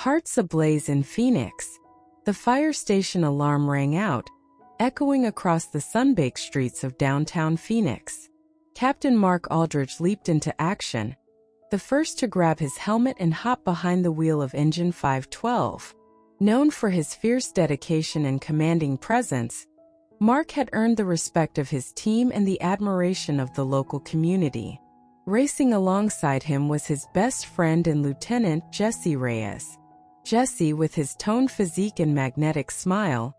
Hearts ablaze in Phoenix. The fire station alarm rang out, echoing across the sun-baked streets of downtown Phoenix. Captain Mark Aldridge leaped into action, the first to grab his helmet and hop behind the wheel of Engine 512. Known for his fierce dedication and commanding presence, Mark had earned the respect of his team and the admiration of the local community. Racing alongside him was his best friend and Lieutenant Jesse Reyes. Jesse, with his toned physique and magnetic smile,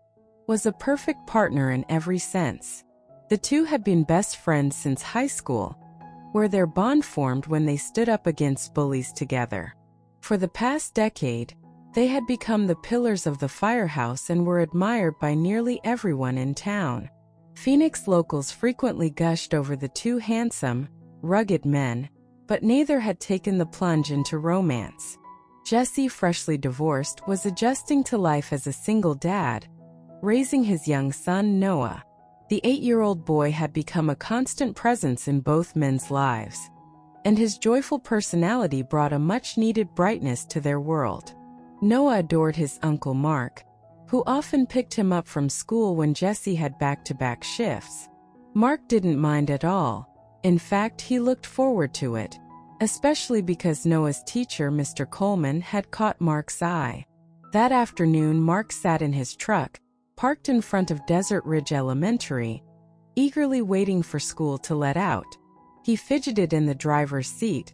was a perfect partner in every sense. The two had been best friends since high school, where their bond formed when they stood up against bullies together. For the past decade, they had become the pillars of the firehouse and were admired by nearly everyone in town. Phoenix locals frequently gushed over the two handsome, rugged men, but neither had taken the plunge into romance. Jesse, freshly divorced, was adjusting to life as a single dad, raising his young son Noah. The 8-year-old boy had become a constant presence in both men's lives, and his joyful personality brought a much-needed brightness to their world. Noah adored his uncle Mark, who often picked him up from school when Jesse had back-to-back shifts. Mark didn't mind at all. In fact, he looked forward to it, especially because Noah's teacher, Mr. Coleman, had caught Mark's eye. That afternoon, Mark sat in his truck, parked in front of Desert Ridge Elementary, eagerly waiting for school to let out. He fidgeted in the driver's seat,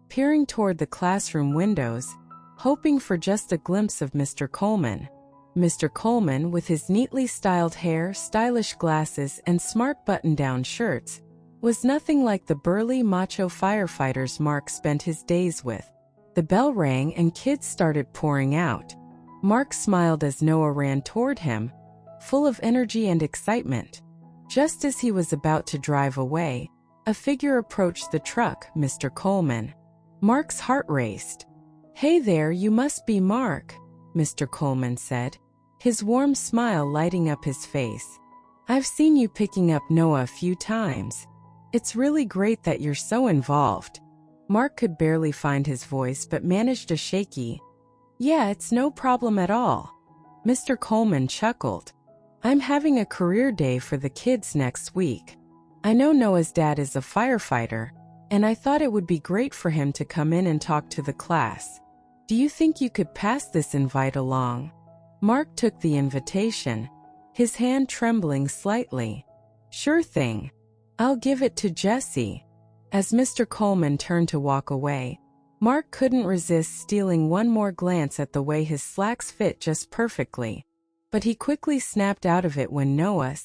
peering toward the classroom windows, hoping for just a glimpse of Mr. Coleman. Mr. Coleman, with his neatly styled hair, stylish glasses, and smart button-down shirts, was nothing like the burly, macho firefighters Mark spent his days with. The bell rang and kids started pouring out. Mark smiled as Noah ran toward him, full of energy and excitement. Just as he was about to drive away, a figure approached the truck, Mr. Coleman. Mark's heart raced. "Hey there, you must be Mark," Mr. Coleman said, his warm smile lighting up his face. "I've seen you picking up Noah a few times. It's really great that you're so involved." Mark could barely find his voice but managed a shaky, "Yeah, it's no problem at all." Mr. Coleman chuckled. "I'm having a career day for the kids next week. I know Noah's dad is a firefighter, and I thought it would be great for him to come in and talk to the class. Do you think you could pass this invite along?" Mark took the invitation, his hand trembling slightly. "Sure thing. I'll give it to Jesse." As Mr. Coleman turned to walk away, Mark couldn't resist stealing one more glance at the way his slacks fit just perfectly. But he quickly snapped out of it when Noah,